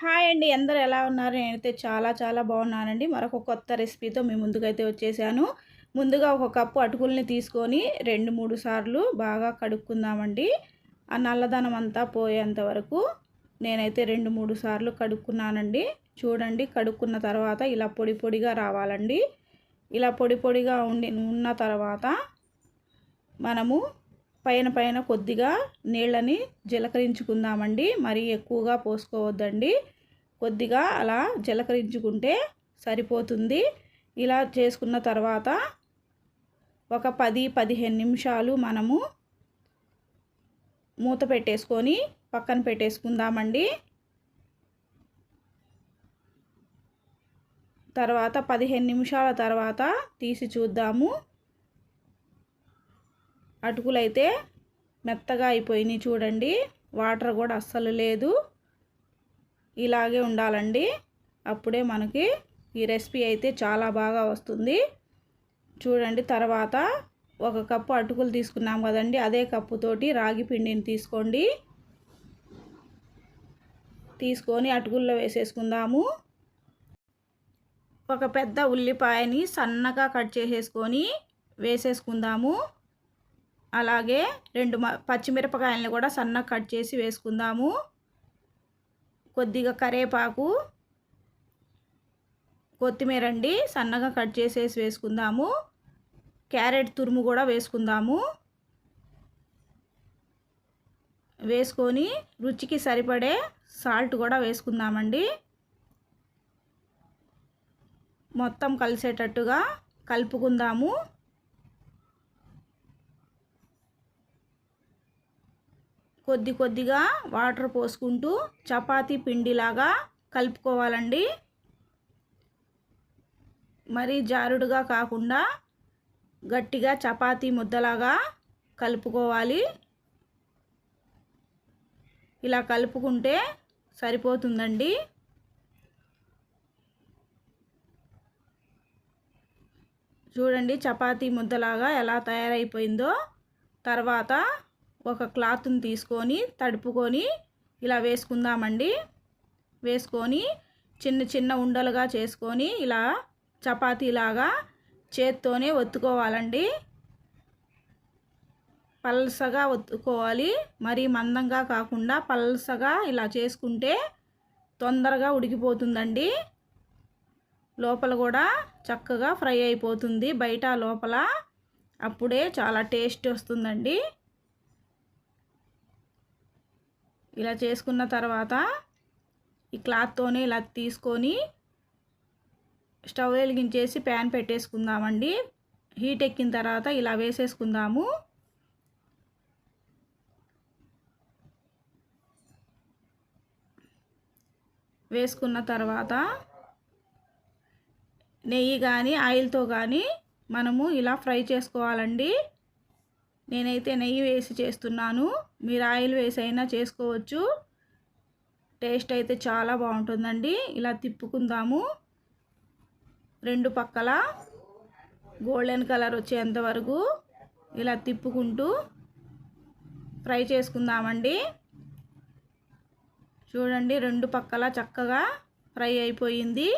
Hi అండి. అందరూ ఎలా ఉన్నారు? నేనైతే చాలా బాగున్నానండి. మరొక కొత్త రెసిపీతో మీ ముందుకైతే వచ్చేసాను. ముందుగా ఒక కప్పు అటుకుల్ని తీసుకొని 2, 3 సార్లు బాగా కడుక్కుందామండి. ఆ నల్లదనం అంతా పోయేంత వరకు నేనైతే 2, 3 సార్లు కడుక్కున్నానండి. చూడండి, కడుక్కున్న తర్వాత ఇలా పొడి పొడిగా రావాలండి. ఇలా పొడి పొడిగా ఉన్న తర్వాత మనము పైన కొద్దిగా నీళ్ళని జీలకరించుకుందామండి. మరీ ఎక్కువగా పోసుకోవద్దండి. కొద్దిగా అలా జీలకరించుకుంటే సరిపోతుంది. ఇలా చేసుకున్న తర్వాత ఒక 10-15 నిమిషాలు మనము మూత పెట్టేసుకొని పక్కన పెట్టేసుకుందామండి. తర్వాత 15 నిమిషాల తర్వాత తీసి చూద్దాము. అటుకులైతే మెత్తగా అయిపోయినాయి చూడండి. వాటర్ కూడా అస్సలు లేదు. ఇలాగే ఉండాలండి. అప్పుడే మనకి ఈ రెసిపీ అయితే చాలా బాగా వస్తుంది. చూడండి, తర్వాత ఒక కప్పు అటుకులు తీసుకున్నాం కదండి, అదే కప్పుతోటి రాగి పిండిని తీసుకొని అటుకుల్లో వేసేసుకుందాము. ఒక పెద్ద ఉల్లిపాయని సన్నగా కట్ చేసేసుకొని వేసేసుకుందాము. అలాగే 2 పచ్చిమిరపకాయలను కూడా సన్నగా కట్ చేసి వేసుకుందాము. కొద్దిగా కరివేపాకు, కొత్తిమీర అండి సన్నగా కట్ చేసేసి వేసుకుందాము. క్యారెట్ తురుము కూడా వేసుకుందాము. వేసుకొని రుచికి సరిపడే సాల్ట్ కూడా వేసుకుందామండి. మొత్తం కలిసేటట్టుగా కలుపుకుందాము. కొద్దిగా వాటర్ పోసుకుంటూ చపాతీ పిండిలాగా కలుపుకోవాలండి. మరీ జారుడుగా కాకుండా గట్టిగా చపాతీ ముద్దలాగా కలుపుకోవాలి. ఇలా కలుపుకుంటే సరిపోతుందండి. చూడండి, చపాతీ ముద్దలాగా ఎలా తయారైపోయిందో. తర్వాత ఒక క్లాత్ని తీసుకొని తడుపుకొని ఇలా వేసుకుందామండి. వేసుకొని చిన్న ఉండలుగా చేసుకొని ఇలా చపాతీలాగా చేత్తోనే ఒత్తుకోవాలండి. పల్సగా ఒత్తుకోవాలి, మరీ మందంగా కాకుండా పల్సగా ఇలా చేసుకుంటే తొందరగా ఉడికిపోతుందండి. లోపల కూడా చక్కగా ఫ్రై అయిపోతుంది, బయట లోపల. అప్పుడే చాలా టేస్ట్ వస్తుందండి. ఇలా చేసుకున్న తర్వాత ఈ క్లాత్తోనే ఇలా తీసుకొని స్టవ్ వెలిగించేసి ప్యాన్ పెట్టేసుకుందామండి. హీట్ ఎక్కిన తర్వాత ఇలా వేసేసుకుందాము. వేసుకున్న తర్వాత నెయ్యి కానీ ఆయిల్తో కానీ మనము ఇలా ఫ్రై చేసుకోవాలండి. నేనైతే నెయ్యి వేసి చేస్తున్నాను, మీరు ఆయిల్ వేసి అయినా చేసుకోవచ్చు. టేస్ట్ అయితే చాలా బాగుంటుందండి. ఇలా తిప్పుకుందాము. 2 పక్కల గోల్డెన్ కలర్ వచ్చేంత వరకు ఇలా తిప్పుకుంటూ ఫ్రై చేసుకుందామండి. చూడండి, 2 పక్కల చక్కగా ఫ్రై అయిపోయింది.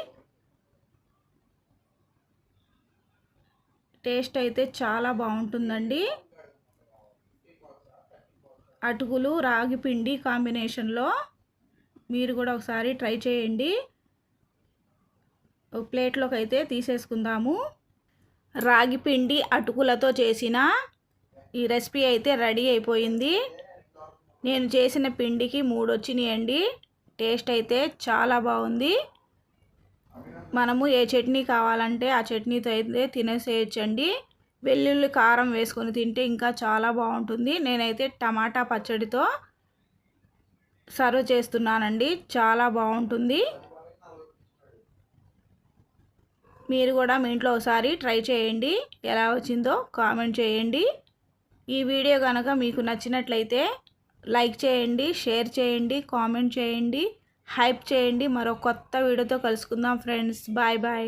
టేస్ట్ అయితే చాలా బాగుంటుందండి. అటుకులు రాగి పిండి కాంబినేషన్లో మీరు కూడా ఒకసారి ట్రై చేయండి. ఒక ప్లేట్లోకి అయితే తీసేసుకుందాము. రాగి పిండి అటుకులతో చేసిన ఈ రెసిపీ అయితే రెడీ అయిపోయింది. నేను చేసిన పిండికి 3 వచ్చినాయండి. టేస్ట్ అయితే చాలా బాగుంది. మనము ఏ చట్నీ కావాలంటే ఆ చట్నీతో అయితే తినేసేయచ్చండి. వెల్లుల్లి కారం వేసుకొని తింటే ఇంకా చాలా బాగుంటుంది. నేనైతే టమాటా పచ్చడితో సర్వ్ చేస్తున్నానండి, చాలా బాగుంటుంది. మీరు కూడా మీ ఇంట్లో ఒకసారి ట్రై చేయండి. ఎలా వచ్చిందో కామెంట్ చేయండి. ఈ వీడియో కనుక మీకు నచ్చినట్లయితే లైక్ చేయండి, షేర్ చేయండి, కామెంట్ చేయండి, హైప్ చేయండి. మరో కొత్త వీడియోతో కలుసుకుందాం ఫ్రెండ్స్. Bye bye.